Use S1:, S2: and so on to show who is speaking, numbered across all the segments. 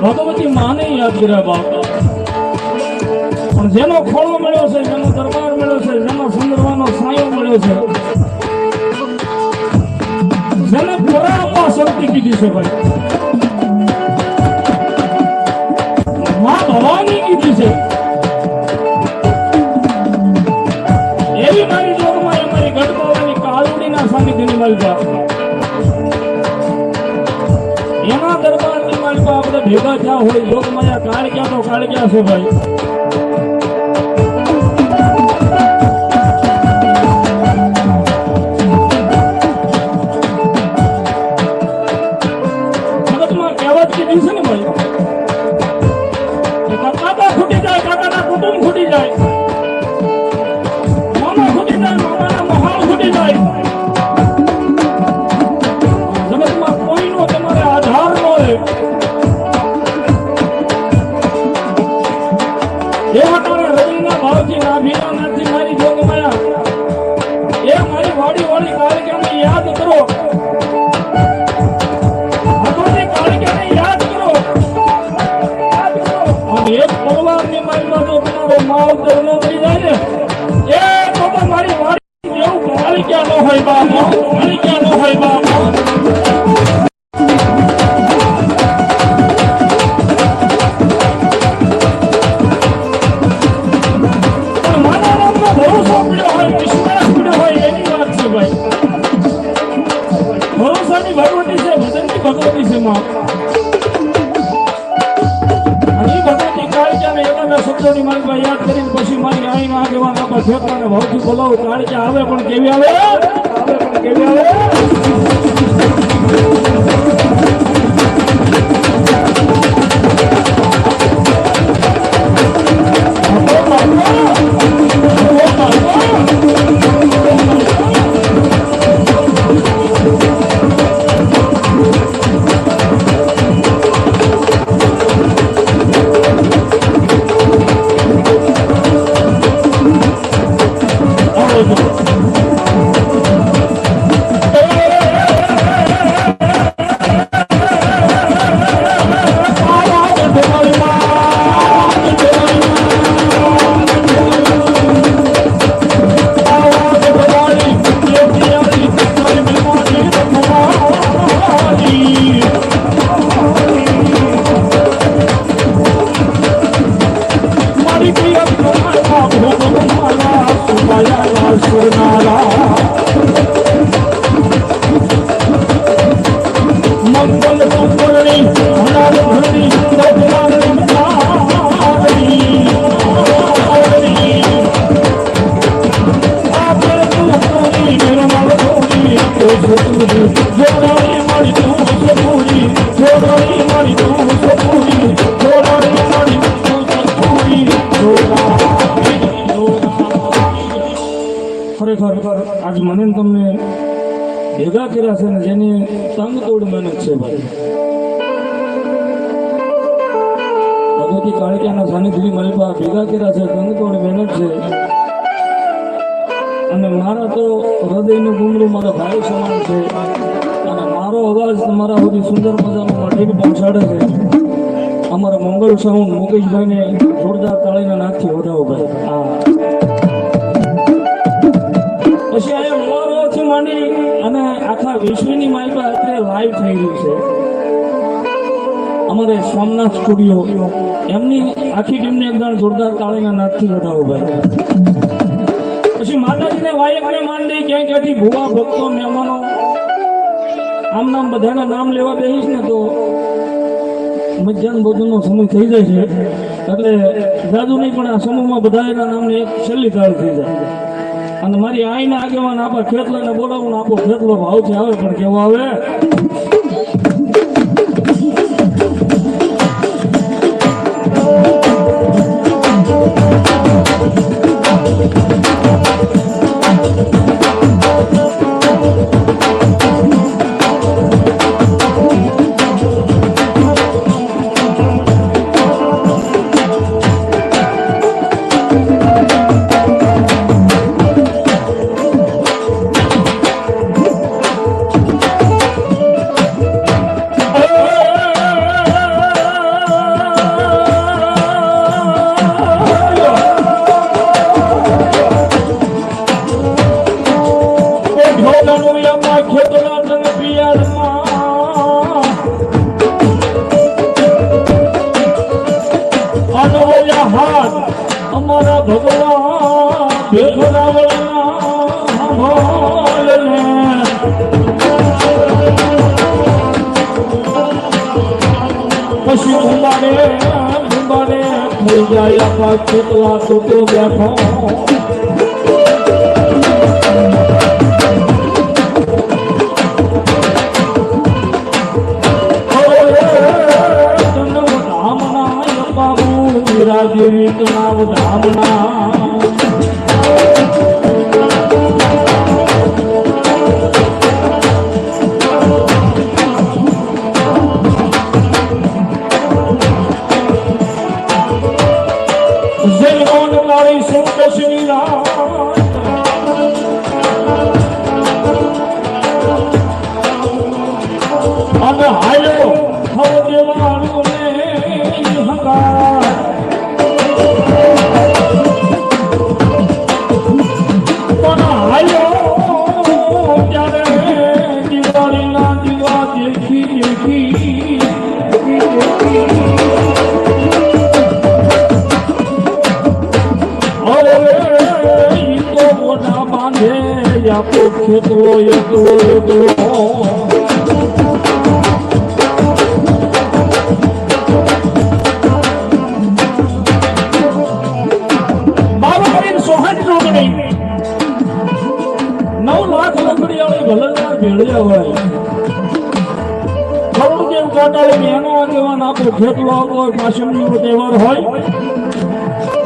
S1: ભગવતી માને યાદ કર્યા બાપ, પણ જેનો ખોળો મળ્યો છે, જેનો દરબાર મળ્યો છે, જેનો સંદર્ભનો સાયો મળ્યો છે, જેને પરાપા શક્તિ કીધી છે ભાઈ, માં ભવાની કીધી છે, એવી મારી જોગમાં એ મારી ગઢબાવાની કાલડીના સાનિધ્યની માલિકા, એના દરબારની માલિકા આપણે ભેગા થયા હોય, જોગમાયા કાળક્યા તો કાળક્યા છે ભાઈ. જગતમાં કહેવત કીધી છે ને ભાઈ, કાકા ખૂટી જાય, કાકાના કુટુંબ ખૂટી જાય, મામા ખૂટી જાય, મામાના મહાલ ખૂટી જાય. જગતમાં કોઈનો તમારે આધાર ન રહે. એવા તારા હૃદયના ભાવથી નાભીના નાથી મારી જોગમાયા એ મારી વાડી વાળી કાળિકાને યાદ કરો, ભગવતી કાળિકાને યાદ કરો, અને એક પરિવારની મારી બાજુ તમારો માવતર ન થઈ જાય ને, એ તો મારી વાડી જેવું કાળિકા ન હોય બાપ, કાળિકા ન હોય બાપ. ભગવતી છે માં, અને ભગવતી કાળિકાને એકાદા શબ્દોની મારી યાદ કરીને પછી મારી આઈના આગેવાન આપણા ઠેકાને ભાવથી બોલાવું. કાળિકા આવે પણ કેવી આવે, આવે પણ કેવી આવે. ભેગા કર્યા છે ને જેની તંગ તોડ મહેનત છે ભાઈ. ભગવતી કાળિયાના સાનિધ્યની મારી પાસે ભેગા કર્યા છે, તંગ તોડ મહેનત છે. અને મારા તો હૃદયનું ગુમરું મારા ભાઈ સમાન છે. અને મારો અવાજ તમારા સુધી સુંદર મજાનો મઢીને પહોંચાડે છે. અમારા મંગળ સાઉન્ડ મુકેશભાઈને જોરદાર તાળીના નાખથી વધાવો ભાઈ. હા, પછી આ મોરથી માંડી અને આખા વિશ્વની મારી પાસે અત્યારે લાઈવ થઈ રહ્યું છે. અમારે સોમનાથ સ્ટુડિયો એમની આખી ટીમને એકદમ જોરદાર તાળીના નાખથી વધાવો ભાઈ. પછી માતાજીને વાયકને માંડી ક્યાંય ક્યાંથી ભૂવા ભક્તો મહેમાનો આમ નામ બધાના નામ લેવા બેસીશ ને તો મધ્યાહન ભોજનનો સમય થઈ જાય છે. એટલે જાદુ નહીં પણ આ સમૂહમાં બધા એના નામની એક છેલ્લી તાળ થઈ જાય. અને મારી આઈના આગેવાન આપણા ખેતલાને બોલાવું, આપો ખેતલો ભાવથી આવે પણ કેવો આવે. અમારા ભગવાન પછી ઉંબારે થઈ જાય આપા કેટલા તોતો બેઠો. દેવી નામ ધામના જયમોન મારી સંતોષની અને હાયો હવે દેવાનું ને હંકાર આપો ખેતરો એકલો બાબા કરીને સોહાટ રોગણી 9 લાખ લકડીયાળી ભલના ભેળ્યા હોય. કરોડદેવ કાટાળી એનો આગેવાન આપો ખેતલો આપો કાશમનો તહેવાર હોય.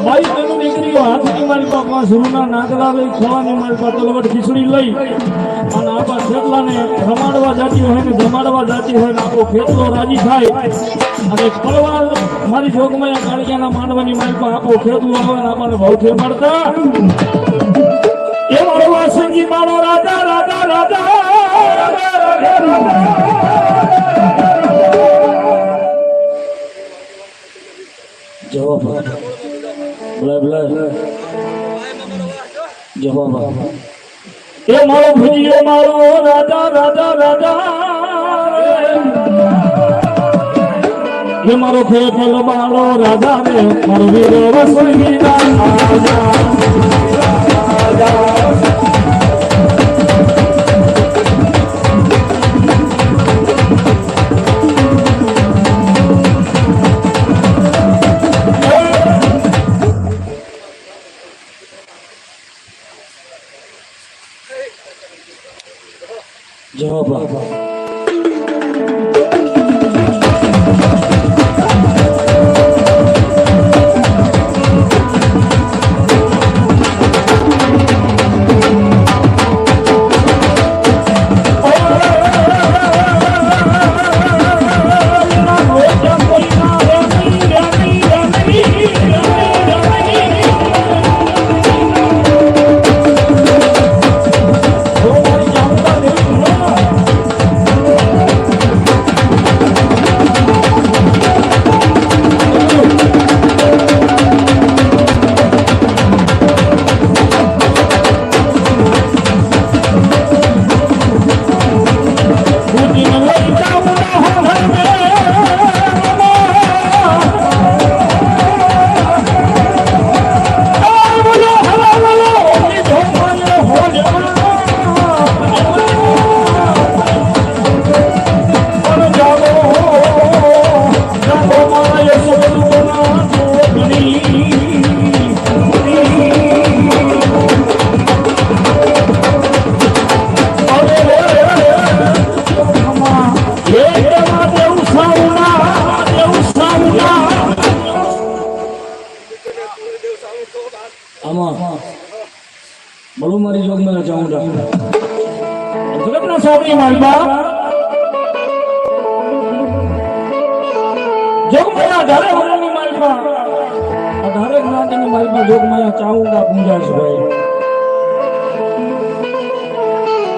S1: ભાઈ તેનું દીકરીઓ હાથની મારી બાપા શરૂના નાગલા લઈ ખવાની મારી બાપા તલવટ ખીચડી લઈ અને આપણા ખેતલાને રમાડવા જાતી હોય ને જમાડવા જાતી હોય ને આપણો ખેતલો રાજી થાય અને પરવાર મારી જોગમાં કાળિયાના માંડવાની મારી પાસે આપણો ખેતલો આવે ને આપણને ભાવથી મળતા એ મારો વાસંગી મારો રાજા રાજા રાજા જવાબ જવાબ એ મારો ભૂજીઓ મારો રાજા રાજા રાજા એ મારો ખેતલ મારો રાજા રે મારો વીરો વસંગી રાજા જવાબ મારી જોગમાં ચાઉંડા જગતના સ્વામી મારી બા જોગમાયા ધારે વરની મારી બા ધારે જ્ઞાતિની મારી બા જોગમાયા ચાઉંડા પૂંજાશ ભાઈ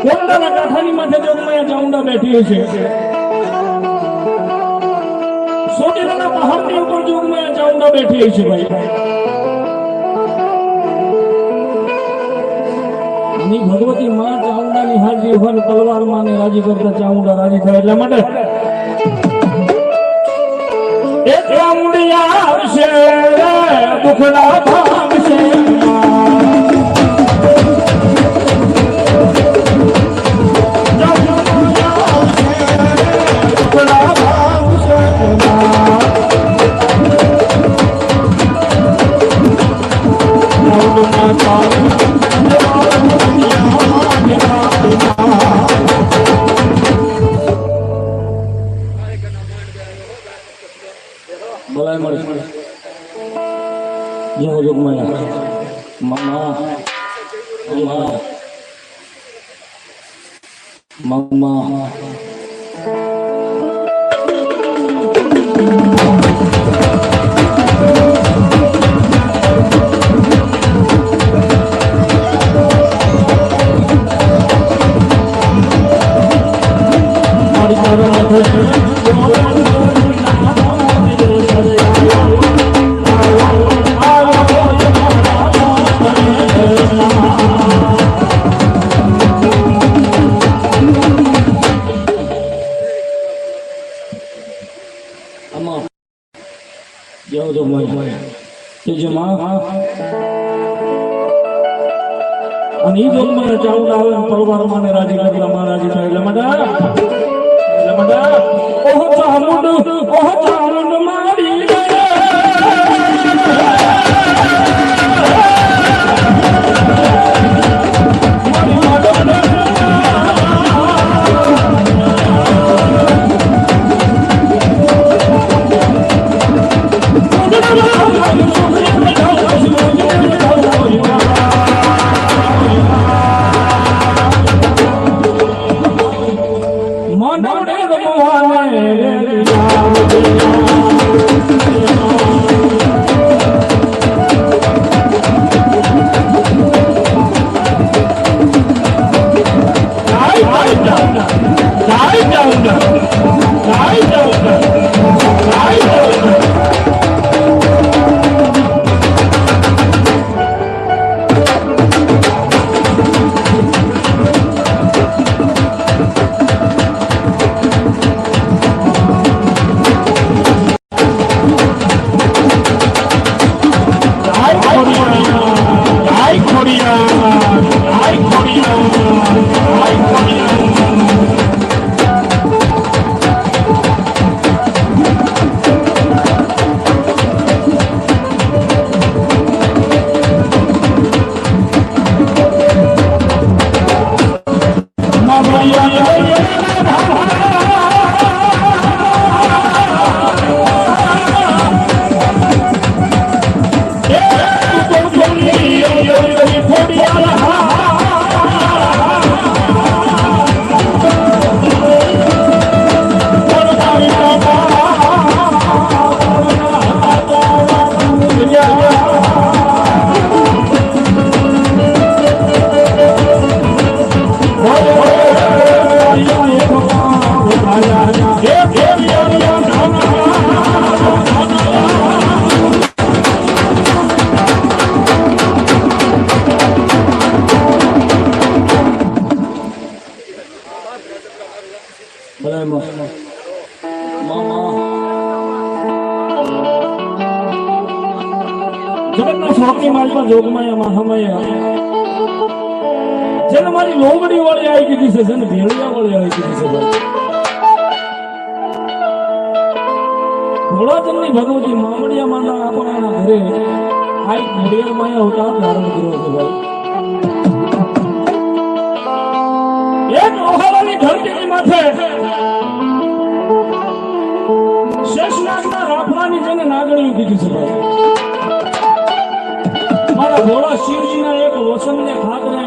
S1: કોંડાના કાંઠાની માથે જોગમાયા ચાઉંડા બેઠી છે સોટેલાના પહાડની ઉપર જોગમાયા ચાઉંડા બેઠી છે ભાઈ ની ભગવતી માં ચાઉંડાની હાજરી હોય તલવાર માં ને રાજી કરતા ચાઉંડા રાજી થાય એટલા માટે એ ચામુંડિયા આવશે દુખડા ભાગશે બોલાય મળે જય હો જોગમાયા મામા મામા મામા જાઓ તો ભાઈ તે જમા અને ઈ જોગ માં ચાઉંડા આવે પરવાર માને રાજી કરલા મહારાજી થાય એટલે મડા ઓહ ચામુંડ મારી જગતના સ્વામી મારી જોગમાયા મહામાયા જેને મારી લોગડી વાળી આવી કીધી છે જેને ભેળિયા વાળી આવી કીધી છે ઘોડાચંદની ભગવતી મામડિયા માના આપણા ઘરે આ ઘોડિયાર માયા અવતાર ધારણ કર્યો છે ભાઈ એક ઓહારાની ધરતીની માથે શેષનાગના રાફડાની જેને નાગણીઓ કીધી છે ભાઈ મારા ભોળા શિવજીના એક વસનને ખાતરે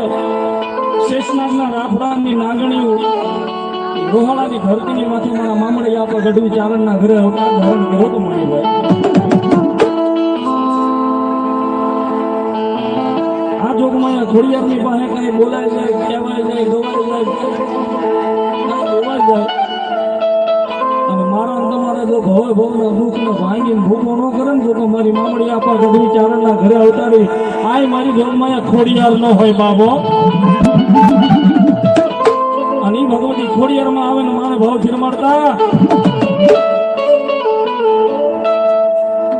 S1: શેષનાગના રાફડાની નાગણીઓ રોહાણાની ધરતીની માથે મારા મામડી આપણા ગઢવી ચારણના ઘરે અવતાર ધારણ કર્યો તો મળી ભાઈ આ જોગમાં ખોડિયારની પાસે કઈ બોલાય જાય કહેવાય જાય ગવાય જાય બોલાય જાય અને મારા તમારા જો ભવે ભવના દુઃખને ભાંગીને ભૂખો ન કરે ને તો મારી મામડી આપા ગઢવી ચારણના ઘરે અવતારી આય મારી જોગમાં ખોડિયાર ન હોય બાબો અને ઈ ભગવતી ખોડિયારમાં આવે ને મારે ભાવ ફિરમાડતા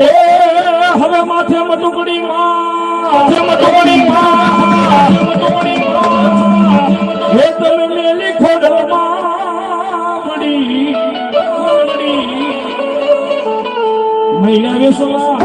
S1: એ હવે માથે મટુકડી માં હે તમે મેલી ખોડલમાં મૈના વિશ્વાલામાં